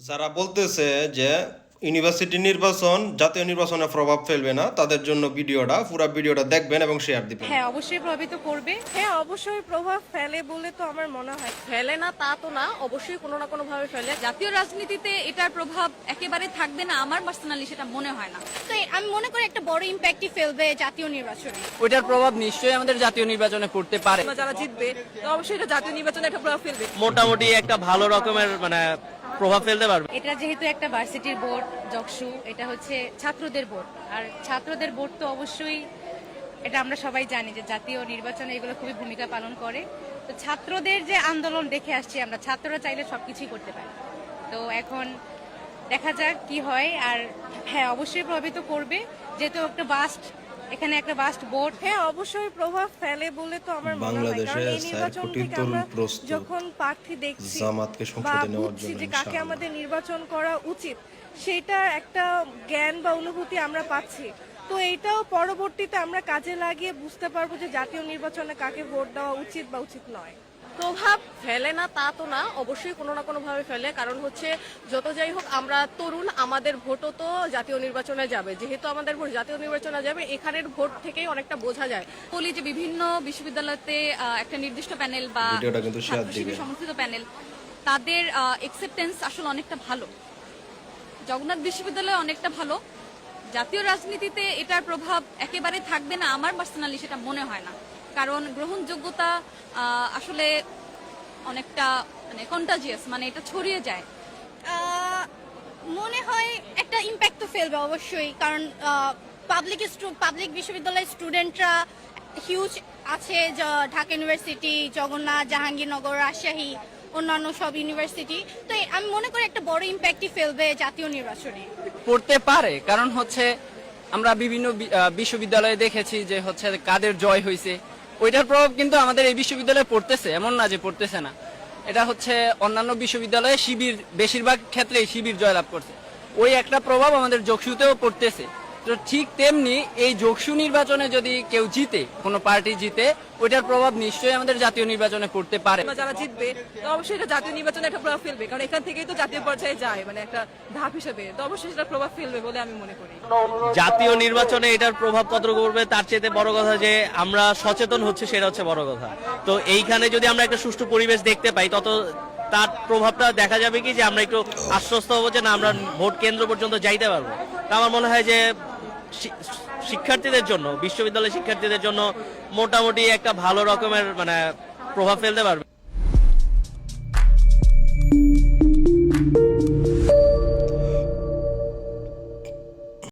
যারা বলতেছে যে ইউনিভার্সিটি নির্বাচন জাতীয় নির্বাচনে প্রভাব ফেলবে না, তাদের জন্য পুরো ভিডিওটা দেখবেন এবং শেয়ার দিবেন। হ্যাঁ, অবশ্যই প্রভাবিত করবে। হ্যাঁ, অবশ্যই প্রভাব ফেলে বলে তো আমার মনে হয়। ফেলে না তা তো না, অবশ্যই কোনো না কোনো ভাবে ফেলে। জাতীয় রাজনীতিতে এটার প্রভাব একেবারে থাকবে না, আমার পার্সোনালি সেটা মনে হয় না। তো আমি মনে করি একটা বড় ইম্প্যাক্টই ফেলবে জাতীয় নির্বাচনে। ওইটার প্রভাব নিশ্চয়ই আমাদের জাতীয় নির্বাচনে পড়তে পারে। যারা জিতবে অবশ্যই এটা জাতীয় নির্বাচনে একটা প্রভাব ফেলবে। মোটামুটি একটা ভালো রকমের প্রভাব ফেলতে পারবে। এটা যেহেতু একটা ভার্সিটির বোর্ড, জকসু, এটা হচ্ছে ছাত্রদের বোর্ড, আর ছাত্রদের বোর্ড তো অবশ্যই এটা আমরা সবাই জানি যে জাতীয় নির্বাচনে এগুলো খুবই ভূমিকা পালন করে। তো ছাত্রদের যে আন্দোলন দেখে আসছি আমরা, ছাত্ররা চাইলে সবকিছুই করতে পারে। তো এখন দেখা যাক কি হয়। আর হ্যাঁ, অবশ্যই প্রভাবিত করবে, যেহেতু এখানে একটা বাস্ট বোর্ড। হ্যাঁ, অবশ্যই প্রভাব ফেলে বলে তো আমার মনে হয়। বাংলাদেশে কারণ এই নির্বাচন 4 কোটি থেকে তরুণ আমরা প্রস্তুত যখন প্রার্থী দেখছি জামাতকে বা সংসদে নেওয়ার বুঝছি জন্য যে কাকে ইনশাআল্লাহ। আমাদের নির্বাচন করা উচিত, সেটা একটা জ্ঞান বা অনুভূতি আমরা পাচ্ছি। তো এইটাও পরবর্তীতে আমরা কাজে লাগিয়ে বুঝতে পারবো যে জাতীয় নির্বাচনে কাকে ভোট দেওয়া উচিত বা উচিত নয়। প্রভাব ফেলে না তা তো না, অবশ্যই কোনো না কোনো ভাবে ফেলে। কারণ হচ্ছে যত যাই হোক আমরা তরুণ, আমাদের ভোটও তো জাতীয় নির্বাচনে যাবে। যেহেতু আমাদের ভোট জাতীয় নির্বাচনে যাবে, এখানের ভোট থেকেই অনেকটা বোঝা যায়। বলি যে বিভিন্ন বিশ্ববিদ্যালয়তে একটা নির্দিষ্ট প্যানেল বা ভিডিওটা কিন্তু শেয়ার ছাত্র শিবির দিবেন। সমর্থিত প্যানেল, তাদের একসেপ্টেন্স আসলে অনেকটা ভালো। জগন্নাথ বিশ্ববিদ্যালয় অনেকটা ভালো। জাতীয় রাজনীতিতে এটার প্রভাব একেবারে থাকবে না, আমার পার্সোনালি সেটা মনে হয় না। কারণ গ্রহণযোগ্যতা আসলে অনেকটা কন্টাজিয়াস, এটা ছড়িয়ে যায়। মনে হয় একটা ইম্প্যাক্ট তো ফেলবে অবশ্যই, কারণ পাবলিক বিশ্ববিদ্যালয়ের স্টুডেন্টরা হিউজ আছে, ঢাকা ইউনিভার্সিটি, জগন্নাথ, জাহাঙ্গীরনগর, রাজশাহী, অন্যান্য সব ইউনিভার্সিটি। তো আমি মনে করি একটা বড় ইম্প্যাক্টই ফেলবে জাতীয় নির্বাচনে। পড়তে পারে, কারণ হচ্ছে আমরা বিভিন্ন বিশ্ববিদ্যালয়ে দেখেছি যে হচ্ছে কাদের জয় হয়েছে। ওইটার প্রভাব কিন্তু আমাদের এই বিশ্ববিদ্যালয়ে পড়তেছে, এমন না যে পড়তেছে না। এটা হচ্ছে অন্যান্য বিশ্ববিদ্যালয়ে শিবির, বেশিরভাগ ক্ষেত্রেই শিবির জয়লাভ করছে। ওই একটা প্রভাব আমাদের যোগসুতেও পড়তেছে। তো ঠিক তেমনি এই যোগসু নির্বাচনে যদি কেউ জিতে, কোনো পার্টি জিতে, ওইটার প্রভাব নিশ্চয়ই আমাদের জাতীয় নির্বাচনে পড়তে পারে। যারা জিতবে অবশ্যই এটা জাতীয় নির্বাচনে একটা প্রভাব ফেলবে, কারণ এখান থেকেই তো জাতীয় পর্যায়ে যায়, একটা ধাপ হিসেবে। তো অবশ্যই সেটা প্রভাব ফেলবে বলে আমি মনে করি। জাতীয় নির্বাচনে এটার প্রভাব কতটুকু পড়বে তার চেয়ে বড় কথা যে আমরা সচেতন হচ্ছে, সেটা হচ্ছে বড় কথা। তো এইখানে যদি আমরা একটা সুষ্ঠু পরিবেশ দেখতে পাই, তত তার প্রভাবটা দেখা যাবে কি যে আমরা একটু আশ্বস্ত হবো যে না, আমরা ভোট কেন্দ্র পর্যন্ত যাইতে পারবো। তা আমার মনে হয় যে শিক্ষার্থীদের জন্য, বিশ্ববিদ্যালয়ের শিক্ষার্থীদের জন্য মোটামুটি একটা ভালো রকমের প্রভাব ফেলতে পারবে।